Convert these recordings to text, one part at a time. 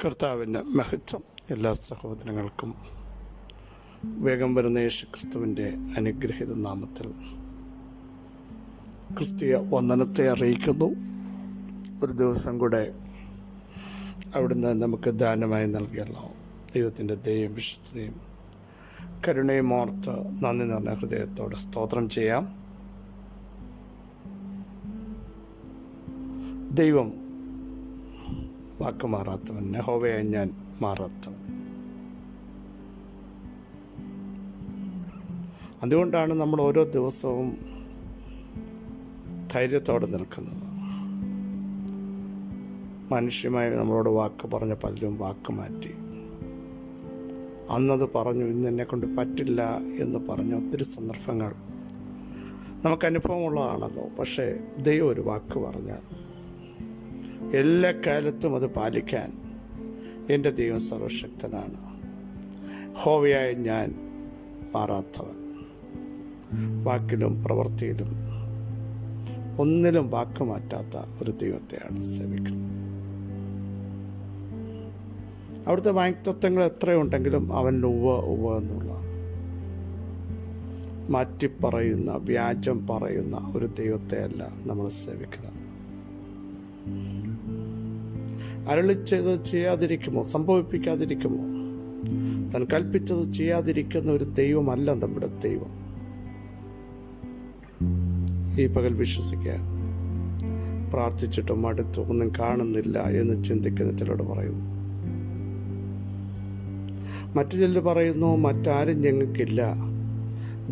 കർത്താവിൻ്റെ മഹത്വം എല്ലാ സഹോദരങ്ങൾക്കും വേഗം വരുന്ന യേശുക്രിസ്തുവിൻ്റെ അനുഗ്രഹീത നാമത്തിൽ ക്രിസ്തീയ വന്ദനത്തെ അറിയിക്കുന്നു. ഒരു ദിവസം കൂടെ അവിടുന്ന് നമുക്ക് ദാനമായി നൽകിയല്ലോ. ദൈവത്തിൻ്റെ ദയയും വിശുദ്ധതയും കരുണയും ഓർത്ത് നന്ദി നിറഞ്ഞ ഹൃദയത്തോടെ സ്തോത്രം ചെയ്യാം. ദൈവം വാക്ക് മാറാത്തവൻ, യഹോവയായ ഞാൻ മാറാത്തവൻ. അതുകൊണ്ടാണ് നമ്മൾ ഓരോ ദിവസവും ധൈര്യത്തോടെ നിൽക്കുന്നത്. മനുഷ്യമായി നമ്മളോട് വാക്ക് പറഞ്ഞ പലരും വാക്ക് മാറ്റി. അന്നത് പറഞ്ഞു, ഇന്ന് എന്നെ കൊണ്ട് പറ്റില്ല എന്ന് പറഞ്ഞ ഒത്തിരി സന്ദർഭങ്ങൾ നമുക്ക് അനുഭവമുള്ളതാണല്ലോ. പക്ഷേ ദൈവം ഒരു വാക്ക് പറഞ്ഞാൽ എല്ലാ കാലത്തും അത് പാലിക്കാൻ എൻ്റെ ദൈവം സർവശക്തനാണ്. യഹോവയായ ഞാൻ മാറാത്തവൻ. വാക്കിലും പ്രവൃത്തിയിലും ഒന്നിലും വാക്ക് മാറ്റാത്ത ഒരു ദൈവത്തെയാണ് സേവിക്കുന്നത്. അവിടുത്തെ വാക്തത്വങ്ങൾ എത്രയുണ്ടെങ്കിലും അവൻ ഉവ്വ് എന്നുള്ള മാറ്റിപ്പറയുന്ന, വ്യാജം പറയുന്ന ഒരു ദൈവത്തെയല്ല നമ്മൾ സേവിക്കുന്നത്. അരുളിച്ചത് ചെയ്യാതിരിക്കുമോ, സംഭവിപ്പിക്കാതിരിക്കുമോ? താൻ കൽപ്പിച്ചത് ചെയ്യാതിരിക്കുന്ന ഒരു ദൈവമല്ല നമ്മുടെ ദൈവം. ഈ പകൽ വിശ്വസിക്കുക. പ്രാർത്ഥിച്ചിട്ടും അടുത്തു ഒന്നും കാണുന്നില്ല എന്ന് ചിന്തിക്കുന്ന ചിലരോട് പറയുന്നു. മറ്റു ചിലർ പറയുന്നു, മറ്റാരും ഞങ്ങൾക്കില്ല,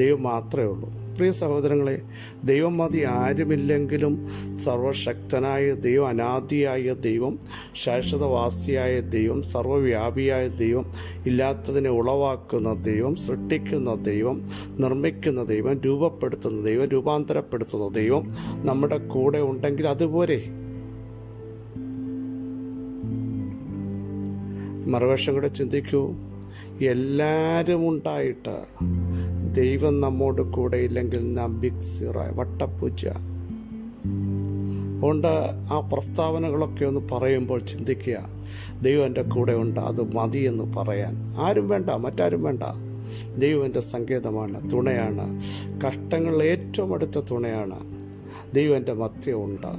ദൈവം മാത്രമേ ഉള്ളൂ. പ്രിയ സഹോദരങ്ങളെ, ദൈവം മതി ആരുമില്ലെങ്കിലും സർവശക്തനായ ദൈവം, അനാദിയായ ദൈവം, ശാശ്വതവാസിയായ ദൈവം, സർവവ്യാപിയായ ദൈവം, ഇല്ലാത്തതിനെ ഉളവാക്കുന്ന ദൈവം, സൃഷ്ടിക്കുന്ന ദൈവം, നിർമ്മിക്കുന്ന ദൈവം, രൂപപ്പെടുത്തുന്ന ദൈവം, രൂപാന്തരപ്പെടുത്തുന്ന ദൈവം നമ്മുടെ കൂടെ ഉണ്ടെങ്കിൽ അതുപോലെ. മറുവശം കൂടെ ചിന്തിക്കൂ. എല്ലാവരും ഉണ്ടായിട്ട് ദൈവം നമ്മോട് കൂടെ ഇല്ലെങ്കിൽ നാം ബിഗ് സീറോ, വട്ടപ്പൂച്ച. അതുകൊണ്ട് ആ പ്രസ്താവനകളൊക്കെ ഒന്ന് പറയുമ്പോൾ ചിന്തിക്കുക, ദൈവം എൻ്റെ കൂടെ ഉണ്ട്, അത് മതിയെന്ന് പറയാൻ. ആരും വേണ്ട, മറ്റാരും വേണ്ട. ദൈവം എൻ്റെ സങ്കേതമാണ്, തുണയാണ്, കഷ്ടങ്ങളിൽ ഏറ്റവും അടുത്ത തുണയാണ്. ദൈവം എൻ്റെ മധ്യമുണ്ട്,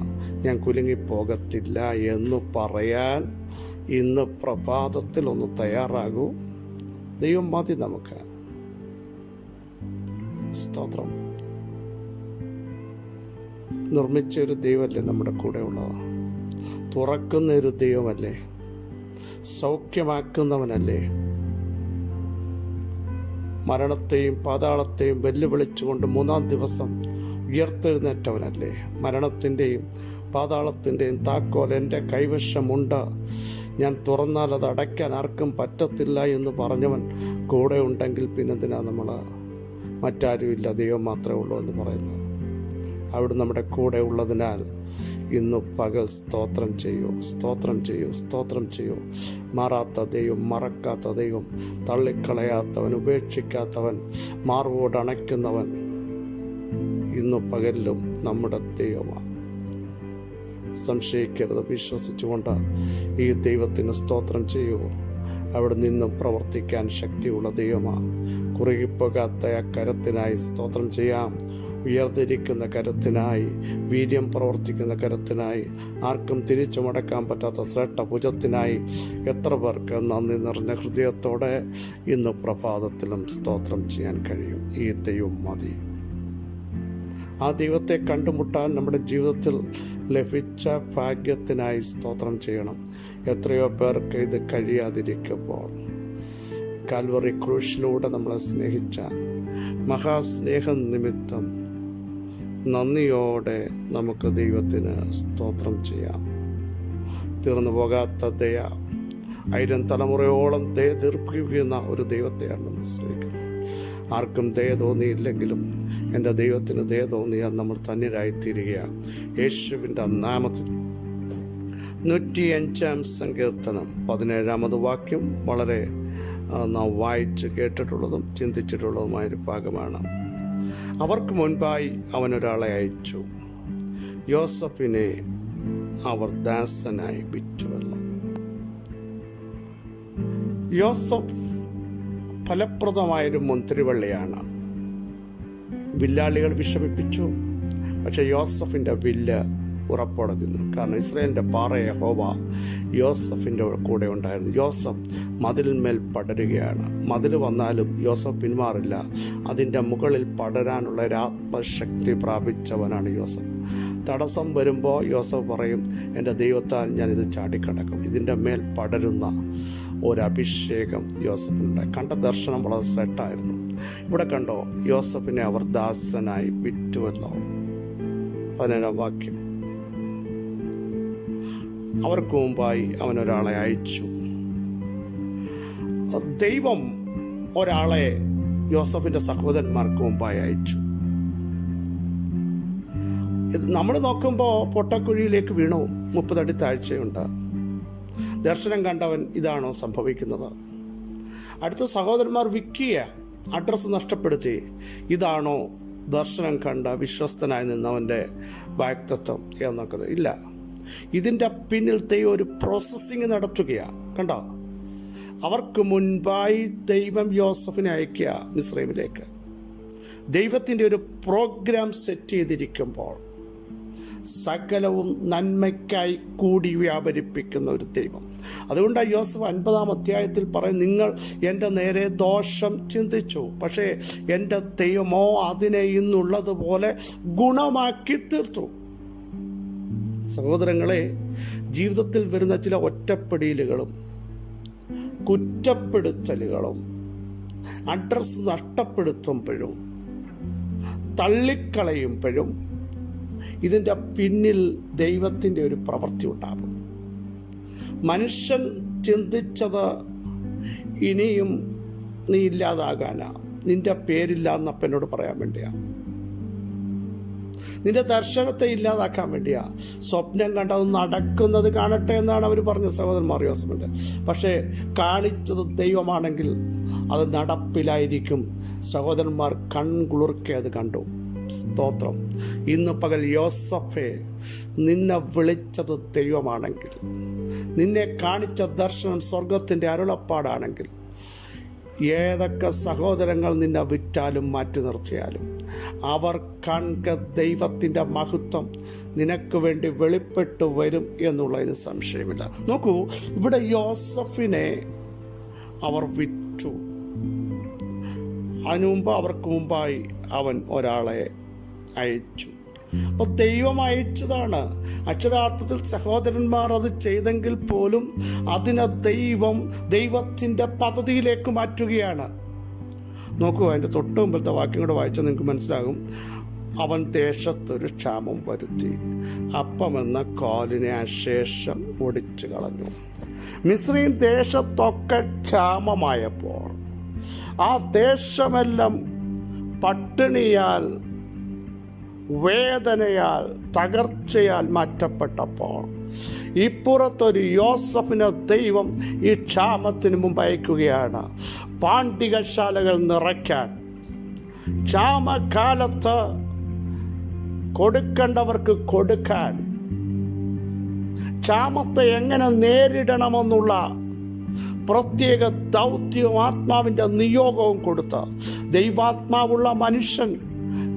ഞാൻ കുലുങ്ങിപ്പോകത്തില്ല എന്ന് പറയാൻ ഇന്ന് പ്രഭാതത്തിൽ ഒന്ന് തയ്യാറാകൂ. ദൈവം മതി നമുക്ക്. സ്തോത്രം. നിർമ്മിച്ച ഒരു ദൈവമല്ലേ നമ്മുടെ കൂടെ ഉള്ളത്? തുറക്കുന്ന ഒരു ദൈവമല്ലേ? സൗഖ്യമാക്കുന്നവനല്ലേ? മരണത്തെയും പാതാളത്തെയും വെല്ലുവിളിച്ചുകൊണ്ട് 3-ാം ദിവസം ഉയർത്തെഴുന്നേറ്റവനല്ലേ? മരണത്തിൻ്റെയും പാതാളത്തിൻ്റെയും താക്കോൽ എൻ്റെ കൈവശമുണ്ട്, ഞാൻ തുറന്നാൽ അത് അടയ്ക്കാൻ ആർക്കും പറ്റത്തില്ല എന്ന് പറഞ്ഞവൻ കൂടെ ഉണ്ടെങ്കിൽ പിന്നെന്തിനാ നമ്മൾ മറ്റാരുമില്ല, ദൈവം മാത്രമേ ഉള്ളൂ എന്ന് പറയുന്നത്? അവിടെ നമ്മുടെ കൂടെ ഉള്ളതിനാൽ ഇന്ന് പകൽ സ്തോത്രം ചെയ്യൂ, സ്തോത്രം ചെയ്യൂ, സ്തോത്രം ചെയ്യൂ. മാറാത്ത ദൈവം, മറക്കാത്ത ദൈവം, തള്ളിക്കളയാത്തവൻ, ഉപേക്ഷിക്കാത്തവൻ, മാർവോട് അണയ്ക്കുന്നവൻ ഇന്ന് പകലിലും നമ്മുടെ ദൈവമാണ്. സംശയിക്കരുത്, വിശ്വസിച്ചുകൊണ്ട് ഈ ദൈവത്തിന് സ്തോത്രം ചെയ്യൂ. അവിടെ നിന്നും പ്രവർത്തിക്കാൻ ശക്തിയുള്ള ദൈവമാണ്. കുറുകിപ്പോകാത്ത ആ കരത്തിനായി സ്തോത്രം ചെയ്യാം. ഉയർന്നിരിക്കുന്ന കരത്തിനായി, വീര്യം പ്രവർത്തിക്കുന്ന കരത്തിനായി, ആർക്കും തിരിച്ചു മടക്കാൻ പറ്റാത്ത ശ്രേഷ്ഠ ഭുജത്തിനായി എത്ര പേർക്ക് നന്ദി നിറഞ്ഞ ഹൃദയത്തോടെ ഇന്ന് പ്രഭാതത്തിലും സ്തോത്രം ചെയ്യാൻ കഴിയും. ഈ ദൈവം മതി. ആ ദൈവത്തെ കണ്ടുമുട്ടാൻ നമ്മുടെ ജീവിതത്തിൽ ലഭിച്ച ഭാഗ്യത്തിനായി സ്തോത്രം ചെയ്യണം. എത്രയോ പേർക്ക് ഇത് കഴിയാതിരിക്കുമ്പോൾ കാൽവറി ക്രൂശിലൂടെ നമ്മളെ സ്നേഹിച്ച മഹാസ്നേഹം നിമിത്തം നന്ദിയോടെ നമുക്ക് ദൈവത്തിന് സ്തോത്രം ചെയ്യാം. തീർന്നു പോകാത്ത ദയ, 1000 തലമുറയോളം ദയ ദീർഘിക്കുന്ന ഒരു ദൈവത്തെയാണ് നമ്മൾ സ്നേഹിക്കുന്നത്. ആർക്കും ദയ തോന്നിയില്ലെങ്കിലും എൻ്റെ ദൈവത്തിന് ദയ തോന്നിയാൽ നമ്മൾ ധന്യരായിത്തീരുകയാണ്. യേശുവിൻ്റെ നാമത്തിൽ 105-ാം സങ്കീർത്തനം 17-ാമത് വാക്യം വളരെ നാം വായിച്ച് കേട്ടിട്ടുള്ളതും ചിന്തിച്ചിട്ടുള്ളതുമായൊരു ഭാഗമാണ്. അവർക്ക് മുൻപായി അവനൊരാളെ അയച്ചു, യോസഫിനെ അവർ ദാസനായി വിറ്റുവല്ലോ. യോസഫ് ഫലപ്രദമായൊരു മുന്തിരിവള്ളിയാണ്. വില്ലാളികൾ വിഷമിപ്പിച്ചു, പക്ഷെ യോസഫിൻ്റെ വില്ല് ഉറപ്പോടെ നിന്നു. കാരണം ഇസ്രായേലിൻ്റെ പാറ യഹോവ യോസഫിൻ്റെ കൂടെ ഉണ്ടായിരുന്നു. യോസഫ് മതിലിന്മേൽ പടരുകയാണ്. മതിൽ വന്നാലും യോസഫ് പിന്മാറില്ല. അതിൻ്റെ മുകളിൽ പടരാനുള്ള ഒരു ആത്മശക്തി പ്രാപിച്ചവനാണ് യോസഫ്. തടസ്സം വരുമ്പോൾ യോസഫ് പറയും, എൻ്റെ ദൈവത്താൽ ഞാനിത് ചാടിക്കടക്കും. ഇതിൻ്റെ മേൽ പടരുന്ന ഒരഭിഷേകം യോസഫിനുണ്ടായി. കണ്ട ദർശനം വളരെ ശ്രേഷ്ഠമായിരുന്നു. ഇവിടെ കണ്ടോ, യോസഫിനെ അവർ ദാസനായി വിറ്റുവല്ലോ. 15-ാം വാക്യം. അവർക്ക് മുമ്പായി അവൻ ഒരാളെ അയച്ചു. ദൈവം ഒരാളെ യോസഫിന്റെ സഹോദരന്മാർക്ക് മുമ്പായി അയച്ചു. ഇത് നമ്മൾ നോക്കുമ്പോൾ പൊട്ടക്കുഴിയിലേക്ക് വീണു. 30 അടി താഴ്ചയുണ്ട്. ദർശനം കണ്ടവൻ ഇതാണോ സംഭവിക്കുന്നത്? അടുത്ത സഹോദരന്മാർ വിക്കിയ അഡ്രസ്സ് നഷ്ടപ്പെടുത്തി. ഇതാണോ ദർശനം കണ്ട വിശ്വസ്തനായി നിന്നവൻ്റെ വാക്തത്വം എന്നൊക്കെ? ഇല്ല. ഇതിൻ്റെ പിന്നിൽ ദൈവം ഒരു പ്രോസസ്സിങ് നടത്തുകയാണ്. കണ്ടോ, അവർക്ക് മുൻപായി ദൈവം യോസഫിനെ അയക്കുക മിസ്രൈമിലേക്ക്. ദൈവത്തിൻ്റെ ഒരു പ്രോഗ്രാം സെറ്റ് ചെയ്തിരിക്കുമ്പോൾ സകലവും നന്മയ്ക്കായി കൂടി വ്യാപരിപ്പിക്കുന്ന ഒരു ദൈവം. അതുകൊണ്ടാണ് യോസഫ് 50-ാം അധ്യായത്തിൽ പറയും, നിങ്ങൾ എൻ്റെ നേരെ ദോഷം ചിന്തിച്ചു, പക്ഷേ എൻ്റെ ദൈവമോ അതിനെ ഇന്നുള്ളതുപോലെ ഗുണമാക്കി തീർത്തു. സഹോദരങ്ങളെ, ജീവിതത്തിൽ വരുന്ന ചില ഒറ്റപ്പെടലുകളും കുറ്റപ്പെടുത്തലുകളും അഡ്രസ്സ് നഷ്ടപ്പെടുത്തുമ്പോഴും തള്ളിക്കളയുമ്പോഴും ഇതിൻ്റെ പിന്നിൽ ദൈവത്തിൻ്റെ ഒരു പ്രവൃത്തി ഉണ്ടാകും. മനുഷ്യൻ ചിന്തിച്ചത് ഇനിയും നീ ഇല്ലാതാകാനാ, നിന്റെ പേരില്ല എന്നപ്പനോട് പറയാൻ വേണ്ടിയാ, നിന്റെ ദർശനത്തെ ഇല്ലാതാക്കാൻ വേണ്ടിയാ, സ്വപ്നം കണ്ടത് നടക്കുന്നത് കാണട്ടെ എന്നാണ് അവർ പറഞ്ഞ സഹോദരന്മാർ യോസഫിൻ്റെ. പക്ഷേ കാണിച്ചത് ദൈവമാണെങ്കിൽ അത് നടപ്പിലായിരിക്കും. സഹോദരന്മാർ കൺകുളിർക്കെ അത് കണ്ടു. സ്തോത്രം. ഇന്ന് പകൽ യോസഫേ, നിന്നെ വിളിച്ചത് ദൈവമാണെങ്കിൽ, നിന്നെ കാണിച്ച ദർശനം സ്വർഗത്തിൻ്റെ അരുളപ്പാടാണെങ്കിൽ, ഏതൊക്കെ സഹോദരങ്ങൾ നിന്നെ വിറ്റാലും മാറ്റി നിർത്തിയാലും അവർ കണ്ട ദൈവത്തിൻ്റെ മഹത്വം നിനക്ക് വേണ്ടി വെളിപ്പെട്ടു വരും എന്നുള്ളതിന് സംശയമില്ല. നോക്കൂ, ഇവിടെ യോസഫിനെ അവർ വിറ്റു. അതിനു മുമ്പ് അവർക്ക് മുമ്പായി അവൻ ഒരാളെ അയച്ചു. അപ്പോൾ ദൈവം അയച്ചതാണ്. അക്ഷരാർത്ഥത്തിൽ സഹോദരന്മാർ അത് ചെയ്തെങ്കിൽ പോലും അതിനെ ദൈവത്തിൻ്റെ പദ്ധതിയിലേക്ക് മാറ്റുകയാണ്. നോക്കൂ, അതിൻ്റെ തൊട്ട് മുമ്പത്തെ വാക്യം കൂടെ വായിച്ചാൽ നിങ്ങൾക്ക് മനസ്സിലാകും. അവൻ ദേശത്തൊരു ക്ഷാമം വരുത്തി, അപ്പമെന്ന കോലിനെ അശേഷം ഒടിച്ചു കളഞ്ഞു. മിസ്രയീം ദേശത്തൊക്കെ ക്ഷാമമായപ്പോൾ ആ ദേശമെല്ലാം പട്ടിണിയാൽ, വേദനയാൽ, തകർച്ചയാൽ മാറ്റപ്പെട്ടപ്പോൾ ഇപ്പുറത്തൊരു യോസഫിനെ ദൈവം ഈ ക്ഷാമത്തിന് മുമ്പ് അയക്കുകയാണ്. പാണ്ഡികശാലകൾ നിറയ്ക്കാൻ, ക്ഷാമകാലത്ത് കൊടുക്കേണ്ടവർക്ക് കൊടുക്കാൻ, ക്ഷാമത്തെ എങ്ങനെ നേരിടണമെന്നുള്ള പ്രത്യേക ദൗത്യവും ആത്മാവിൻ്റെ നിയോഗവും കൊടുത്ത ദൈവാത്മാവുള്ള മനുഷ്യൻ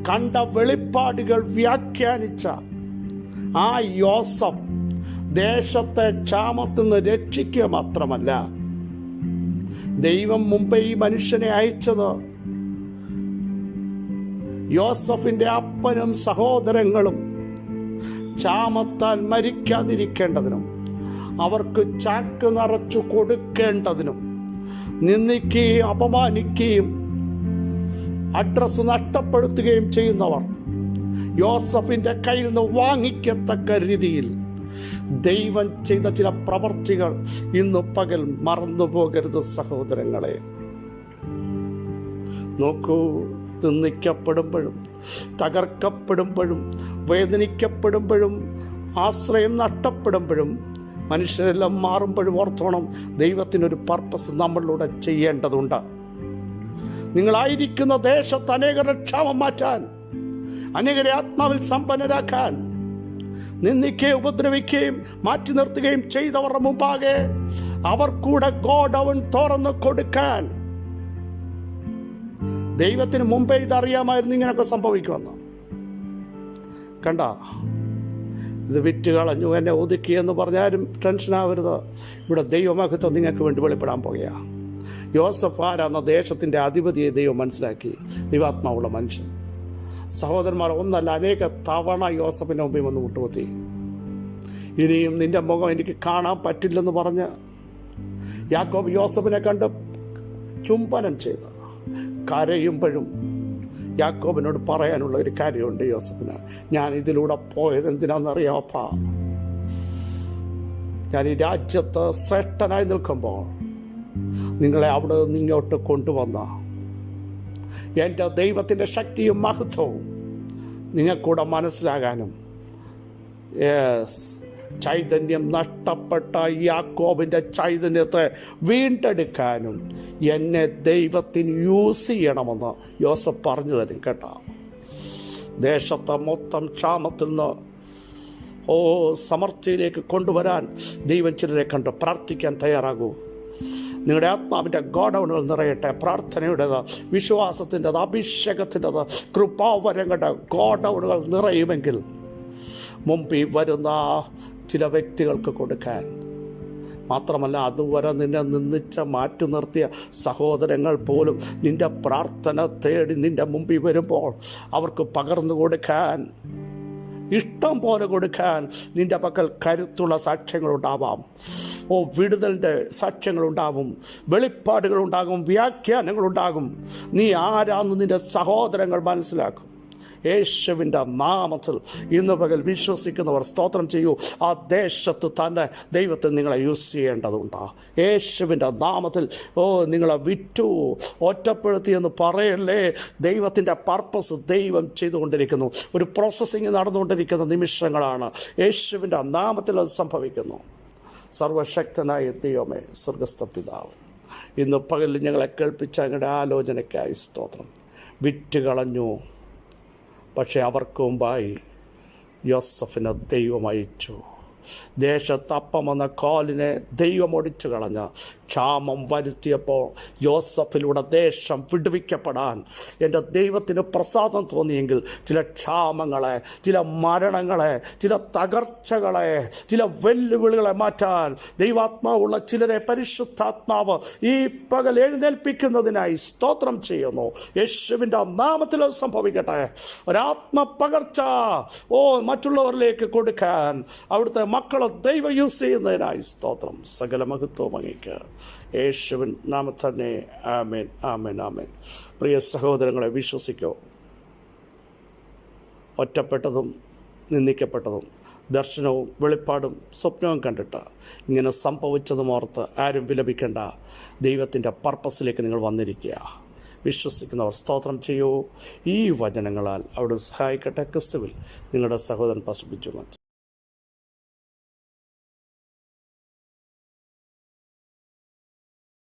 കണ്ട വെളിപ്പാടുകൾ വ്യാഖ്യാനിച്ച ആ യോസഫ് ദേശത്തെ ക്ഷാമത്തിൽ നിന്ന് രക്ഷിക്കുക മാത്രമല്ല, ദൈവം മുമ്പേ ഈ മനുഷ്യനെ അയച്ചത് യോസഫിൻ്റെ അപ്പനും സഹോദരങ്ങളും ക്ഷാമത്താൽ മരിക്കാതിരിക്കേണ്ടതിനും അവർക്ക് ചാക്ക് നിറച്ചു കൊടുക്കേണ്ടതിനും, നിന്ദിക്കുകയും അപമാനിക്കുകയും അഡ്രസ്സ് നഷ്ടപ്പെടുത്തുകയും ചെയ്യുന്നവർ യോസഫിൻ്റെ കയ്യിൽ നിന്ന് വാങ്ങിക്കത്തക്ക രീതിയിൽ ദൈവം ചെയ്ത ചില പ്രവർത്തികൾ ഇന്ന് പകൽ മറന്നു പോകരുത് സഹോദരങ്ങളെ. നോക്കൂ, നിന്ദിക്കപ്പെടുമ്പോഴും തകർക്കപ്പെടുമ്പോഴും വേദനിക്കപ്പെടുമ്പോഴും ആശ്രയം നഷ്ടപ്പെടുമ്പോഴും മനുഷ്യരെല്ലാം മാറുമ്പോഴും ഓർത്തോണം, ദൈവത്തിനൊരു പർപ്പസ് നമ്മളിലൂടെ ചെയ്യേണ്ടതുണ്ട്. നിങ്ങളായിരിക്കുന്ന ദേശത്ത് അനേകരുടെ ക്ഷാമം മാറ്റാൻ, അനേകരെ ആത്മാവിൽ സമ്പന്നരാക്കാൻ, നിന്ദിക്കുകയും ഉപദ്രവിക്കുകയും മാറ്റി നിർത്തുകയും ചെയ്തവരുടെ മുമ്പാകെ അവർ കൂടെ ഗോഡൗൺ തുറന്ന് കൊടുക്കാൻ ദൈവത്തിന് മുമ്പേ ഇതറിയാമായിരുന്നു ഇങ്ങനെയൊക്കെ സംഭവിക്കുമെന്ന്. കണ്ട, ഇത് വിറ്റ് കളഞ്ഞു, എന്നെ ഒതുക്കിയെന്ന് പറഞ്ഞാലും ടെൻഷനാവരുത്. ഇവിടെ ദൈവമഹത്വം നിങ്ങൾക്ക് വേണ്ടി വെളിപ്പെടാൻ പോകുക. യോസഫ് ആരാന്ന ദേശത്തിൻ്റെ അധിപതിയെ ദൈവം മനസ്സിലാക്കി. ദൈവാത്മാവുള്ള മനുഷ്യൻ. സഹോദരന്മാർ, ഒന്നല്ല അനേക തവണ യോസഫിൻ്റെ മുമ്പിൽ വന്ന് മുട്ടുകുത്തി. ഇനിയും നിന്റെ മുഖം എനിക്ക് കാണാൻ പറ്റില്ലെന്ന് പറഞ്ഞ് യാക്കോബ് യോസഫിനെ കണ്ട് ചുംബനം ചെയ്ത് കരയുമ്പോഴും യാക്കോബിനോട് പറയാനുള്ള ഒരു കാര്യമുണ്ട് യോസഫിന്. ഞാൻ ഇതിലൂടെ പോയത് എന്തിനാണെന്നറിയാപ്പാ? ഞാൻ ഈ രാജ്യത്ത് ശ്രേഷ്ഠനായി നിൽക്കുമ്പോൾ നിങ്ങളെ അവിടെ നിന്ന് ഇങ്ങോട്ട് കൊണ്ടുവന്ന എൻ്റെ ദൈവത്തിൻ്റെ ശക്തിയും മഹത്വവും നിങ്ങൾക്കൂടെ മനസ്സിലാകാനും, ചൈതന്യം നഷ്ടപ്പെട്ട യാക്കോബിൻ്റെ ചൈതന്യത്തെ വീണ്ടെടുക്കാനും എന്നെ ദൈവത്തിന് യൂസ് ചെയ്യണമെന്ന് യോസഫ് പറഞ്ഞു തരും കേട്ടോ. ദേശത്തെ മൊത്തം ക്ഷാമത്തിൽ നിന്ന് സമൃദ്ധിയിലേക്ക് കൊണ്ടുവരാൻ ദൈവം ചിലരെ കണ്ട് പ്രാർത്ഥിക്കാൻ തയ്യാറാകൂ. നിങ്ങളുടെ ആത്മാവിൻ്റെ ഗോഡൗണുകൾ നിറയട്ടെ. പ്രാർത്ഥനയുടേത്, വിശ്വാസത്തിൻ്റെത്, അഭിഷേകത്തിൻ്റെത്, കൃപാവരങ്ങളുടെ ഗോഡൗണുകൾ നിറയുമെങ്കിൽ മുമ്പിൽ വരുന്ന ചില വ്യക്തികൾക്ക് കൊടുക്കാൻ മാത്രമല്ല, അതുവരെ നിന്നെ നിന്ദിച്ച മാറ്റി നിർത്തിയ സഹോദരങ്ങൾ പോലും നിന്റെ പ്രാർത്ഥന തേടി നിന്റെ മുമ്പിൽ വരുമ്പോൾ അവർക്ക് പകർന്നു കൊടുക്കാൻ, ഇഷ്ടം പോലെ കൊടുക്കാൻ നിന്റെ പക്കൽ കരുത്തുള്ള സാക്ഷ്യങ്ങളുണ്ടാവാം. വിടുതലിൻ്റെ സാക്ഷ്യങ്ങളുണ്ടാവും, വെളിപ്പാടുകളുണ്ടാകും, വ്യാഖ്യാനങ്ങളുണ്ടാകും. നീ ആരാന്ന് നിന്റെ സഹോദരങ്ങൾ മനസ്സിലാക്കും. യേശുവിൻ്റെ നാമത്തിൽ ഇന്ന് പകൽ വിശ്വസിക്കുന്നവർ സ്തോത്രം ചെയ്യൂ. ആ ദേശത്ത് തന്നെ ദൈവത്തിൽ നിങ്ങളെ യൂസ് ചെയ്യേണ്ടതുണ്ട്. യേശുവിൻ്റെ നാമത്തിൽ നിങ്ങളെ വിറ്റു ഒറ്റപ്പെടുത്തി എന്ന് പറയല്ലേ. ദൈവത്തിൻ്റെ പർപ്പസ് ദൈവം ചെയ്തുകൊണ്ടിരിക്കുന്നു. ഒരു പ്രോസസ്സിങ് നടന്നുകൊണ്ടിരിക്കുന്ന നിമിഷങ്ങളാണ്. യേശുവിൻ്റെ നാമത്തിൽ അത് സംഭവിക്കുന്നു. സർവശക്തനായ ദൈവമേ, സ്വർഗസ്ഥ പിതാവ്, ഇന്ന് പകലിൽ ഞങ്ങളെ കേൾപ്പിച്ച ഞങ്ങളുടെ ആലോചനയ്ക്കായി സ്തോത്രം. വിറ്റ് കളഞ്ഞു, പക്ഷെ അവർക്ക് മുമ്പായി യോസഫിനെ ദൈവം അയച്ചു. ദേശത്ത് അപ്പം എന്ന കോലിനെ ദൈവം ഒടിച്ചു കളഞ്ഞ ക്ഷാമം വരുത്തിയപ്പോൾ യോസഫിലൂടെ ദേശം വിടുവിക്കപ്പെടാൻ എൻ്റെ ദൈവത്തിന് പ്രസാദം തോന്നിയെങ്കിൽ ചില ക്ഷാമങ്ങളെ, ചില മരണങ്ങളെ, ചില തകർച്ചകളെ, ചില വെല്ലുവിളികളെ മാറ്റാൻ ദൈവാത്മാവുള്ള ചിലരെ പരിശുദ്ധാത്മാവ് ഈ പകൽ എഴുന്നേൽപ്പിക്കുന്നതിനായി സ്തോത്രം ചെയ്യുന്നു. യേശുവിൻ്റെ നാമത്തിൽ സംഭവിക്കട്ടെ. ഒരാത്മപകർച്ച മറ്റുള്ളവരിലേക്ക് കൊടുക്കാൻ അവിടുത്തെ മക്കളെ ദൈവം യൂസ് ചെയ്യുന്നതിനായി സ്തോത്രം. സകല മഹത്വവും അങ്ങേക്ക് യേശുവിൻ നാമത്തിൽ തന്നെ. ആമേൻ, ആമേൻ, ആമേൻ. പ്രിയ സഹോദരങ്ങളെ, വിശ്വസിക്കോ. ഒറ്റപ്പെട്ടതും നിന്ദിക്കപ്പെട്ടതും ദർശനവും വെളിപ്പാടും സ്വപ്നവും കണ്ടിട്ട് ഇങ്ങനെ സംഭവിച്ചതും ഓർത്ത് ആരും വിലപിക്കേണ്ട. ദൈവത്തിൻ്റെ പർപ്പസിലേക്ക് നിങ്ങൾ വന്നിരിക്കുക. വിശ്വസിക്കുന്നവർ സ്തോത്രം ചെയ്യൂ. ഈ വചനങ്ങളാൽ അവിടെ സഹായിക്കട്ടെ. ക്രിസ്തുവിൽ നിങ്ങളുടെ സഹോദരൻ പാസ്റ്റർ ബിജു മാത്യു.